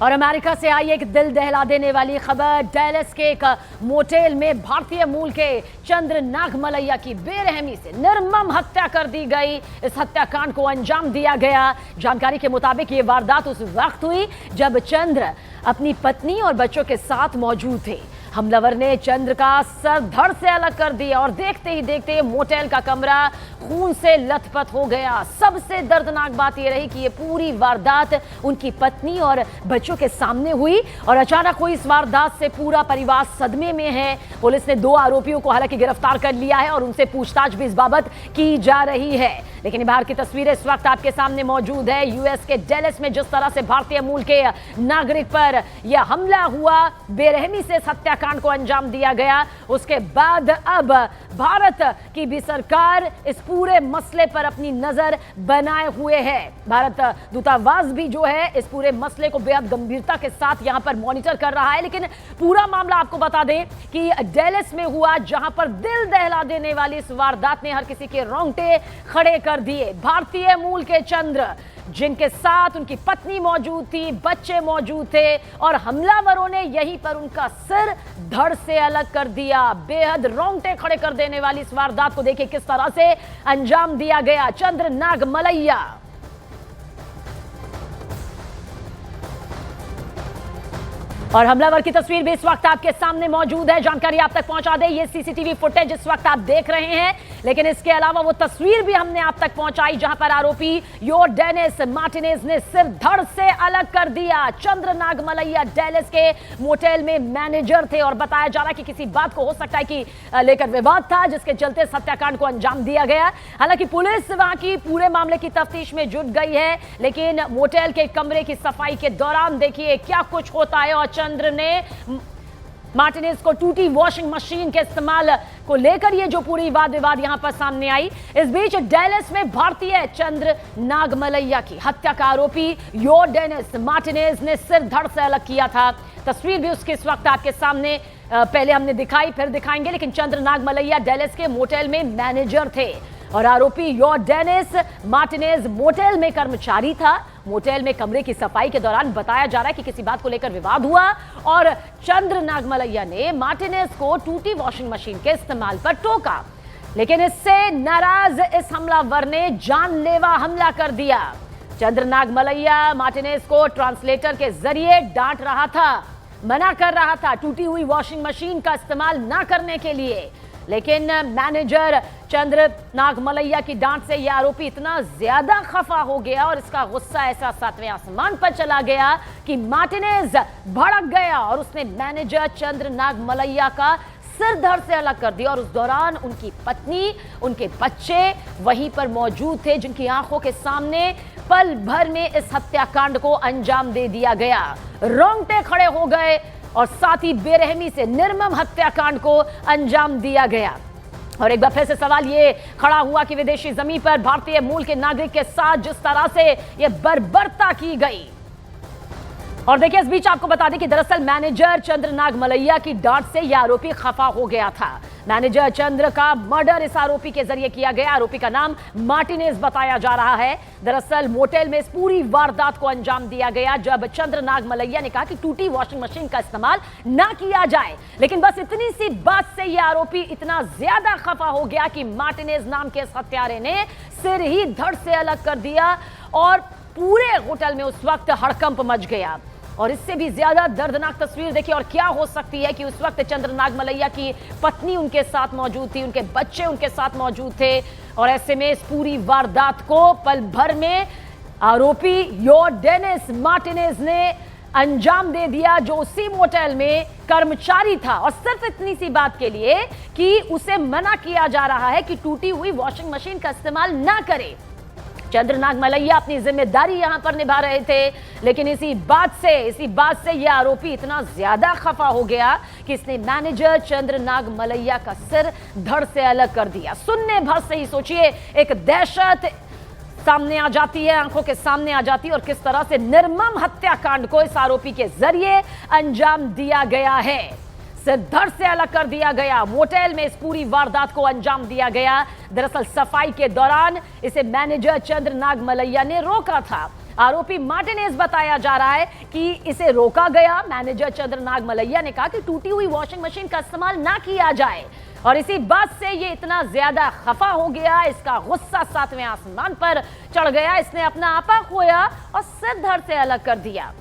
और अमेरिका से आई एक दिल दहला देने वाली खबर। डैलस के एक मोटेल में भारतीय मूल के चंद्र नागमलैया की बेरहमी से निर्मम हत्या कर दी गई। इस हत्याकांड को अंजाम दिया गया। जानकारी के मुताबिक ये वारदात उस वक्त हुई जब चंद्र अपनी पत्नी और बच्चों के साथ मौजूद थे। हमलावर ने चंद्र का सर धड़ से अलग कर दिया और देखते ही देखते मोटेल का कमरा खून से लथपथ हो गया। सबसे दर्दनाक बात यह रही कि ये पूरी वारदात उनकी पत्नी और बच्चों के सामने हुई और अचानक हुई इस वारदात से पूरा परिवार सदमे में है। पुलिस ने 2 आरोपियों को हालांकि गिरफ्तार कर लिया है और उनसे पूछताछ भी इस बाबत की जा रही है। लेकिन बाहर की तस्वीरें इस वक्त आपके सामने मौजूद है। यूएस के डैलस में जिस तरह से भारतीय मूल के नागरिक पर यह हमला हुआ, बेरहमी से इस हत्याकांड को अंजाम दिया गया, उसके बाद अब भारत की भी सरकार इस पूरे मसले पर अपनी नजर बनाए हुए है। भारत दूतावास भी जो है इस पूरे मसले को बेहद गंभीरता के साथ यहां पर मॉनिटर कर रहा है। लेकिन पूरा मामला आपको बता दें कि डैलस में हुआ, जहां पर दिल दहला देने वाली इस वारदात ने हर किसी के रोंगटे खड़े कर दिए। भारतीय मूल के चंद्र, जिनके साथ उनकी पत्नी मौजूद थी, बच्चे मौजूद थे और हमलावरों ने यहीं पर उनका सिर धड़ से अलग कर दिया। बेहद रोंगटे खड़े कर देने वाली इस वारदात को देखिए किस तरह से अंजाम दिया गया। चंद्र नागमलैया और हमलावर की तस्वीर भी इस वक्त आपके सामने मौजूद है। जानकारी आप तक पहुंचा दे, ये सीसीटीवी फुटेज इस वक्त आप देख रहे हैं, लेकिन इसके अलावा वो तस्वीर भी हमने आप तक पहुंचाई जहां पर आरोपी योर्डेनिस मार्टिनेज ने सिर धड़ से अलग कर दिया। चंद्र नागमलैया डैलस के मोटेल में मैनेजर थे और बताया जा रहा है कि किसी बात को हो सकता है कि लेकर विवाद था, जिसके चलते इस हत्याकांड को अंजाम दिया गया। हालांकि पुलिस वहां की पूरे मामले की तफ्तीश में जुट गई है, लेकिन मोटेल के कमरे की सफाई के दौरान देखिए क्या कुछ होता है। और चंद्र ने मार्टिनेज को टूटी वॉशिंग मशीन के इस्तेमाल को लेकर ये जो पूरी वाद विवाद यहां पर सामने आई। इस बीच डैलस में भारतीय चंद्र नागमलैया की हत्या का आरोपी योर्डेनिस मार्टिनेज ने सिर धड़ से अलग किया था। तस्वीर भी उसके इस वक्त आपके सामने पहले हमने दिखाई, फिर दिखाएंगे। लेकिन चंद्र नागमलैया डैलस के मोटेल में मैनेजर थे और आरोपी योर्डेनिस मार्टिनेज मोटेल में कर्मचारी था। मोटेल में कमरे की सफाई के दौरान बताया जा रहा है कि किसी बात को लेकर विवाद हुआ और चंद्र नागमलैया ने मार्टिनेज को टूटी वॉशिंग मशीन के इस्तेमाल पर टोका। लेकिन इससे नाराज इस हमलावर ने जानलेवा हमला कर दिया। चंद्र नागमलैया मार्टिनेज को ट्रांसलेटर के जरिए डांट रहा था, मना कर रहा था टूटी हुई वॉशिंग मशीन का इस्तेमाल ना करने के लिए। लेकिन मैनेजर चंद्र नागमलैया की डांट से यह आरोपी इतना ज्यादा खफा हो गया और इसका गुस्सा ऐसा 7वें आसमान पर चला गया कि मार्टिनेज भड़क गया और उसने मैनेजर चंद्र नागमलैया का सिर धड़ से अलग कर दिया। और उस दौरान उनकी पत्नी, उनके बच्चे वहीं पर मौजूद थे, जिनकी आंखों के सामने पल भर में इस हत्याकांड को अंजाम दे दिया गया। रोंगटे खड़े हो गए और साथ ही बेरहमी से निर्मम हत्याकांड को अंजाम दिया गया। और एक बार फिर से सवाल ये खड़ा हुआ कि विदेशी जमीन पर भारतीय मूल के नागरिक के साथ जिस तरह से ये बर्बरता की गई। और देखिए इस बीच आपको बता दें कि दरअसल मैनेजर चंद्र नागमलैया की डांट से यह आरोपी खफा हो गया था। मैनेजर चंद्र का मर्डर इस आरोपी के जरिए किया गया। आरोपी का नाम मार्टिनेज बताया जा रहा है। दरअसल मोटेल में इस पूरी वारदात को अंजाम दिया गया जब चंद्र नागमलैया ने कहा कि टूटी वॉशिंग मशीन का इस्तेमाल ना किया जाए। लेकिन बस इतनी सी बात से यह आरोपी इतना ज्यादा खफा हो गया कि मार्टिनेज नाम के इस हत्यारे ने सिर ही धड़ से अलग कर दिया और पूरे होटल में उस वक्त हड़कंप मच गया। और इससे भी ज्यादा दर्दनाक तस्वीर देखिए और क्या हो सकती है कि उस वक्त चंद्र नागमलैया की पत्नी उनके साथ मौजूद थी, उनके बच्चे उनके साथ मौजूद थे और ऐसे में इस पूरी वारदात को पल भर में आरोपी योर्डेनिस मार्टिनेज ने अंजाम दे दिया, जो उसी मोटेल में कर्मचारी था। और सिर्फ इतनी सी बात के लिए कि उसे मना किया जा रहा है कि टूटी हुई वॉशिंग मशीन का इस्तेमाल ना करे। चंद्र नागमलैया अपनी जिम्मेदारी यहां पर निभा रहे थे, लेकिन इसी बात से यह आरोपी इतना ज्यादा खफा हो गया कि इसने मैनेजर चंद्र नागमलैया का सिर धड़ से अलग कर दिया। सुनने भर से ही सोचिए एक दहशत सामने आ जाती है, आंखों के सामने आ जाती है और किस तरह से निर्मम हत्याकांड को इस आरोपी के जरिए अंजाम दिया गया है। सिर धड़ से अलग कर दिया गया। मोटेल में इस पूरी वारदात को अंजाम दिया गया। दरअसल सफाई के दौरान इसे मैनेजर चंद्र नागमलैया ने रोका था। आरोपी मार्टिनेज बताया जा रहा है कि इसे रोका गया। मैनेजर चंद्रनाग मलैया ने कहा कि टूटी हुई वॉशिंग मशीन का इस्तेमाल ना किया जाए और इसी बात से ये इतना ज्यादा खफा हो गया, इसका गुस्सा 7वें आसमान पर चढ़ गया। इसने अपना आपा खोया और सिर धड़ से अलग कर दिया।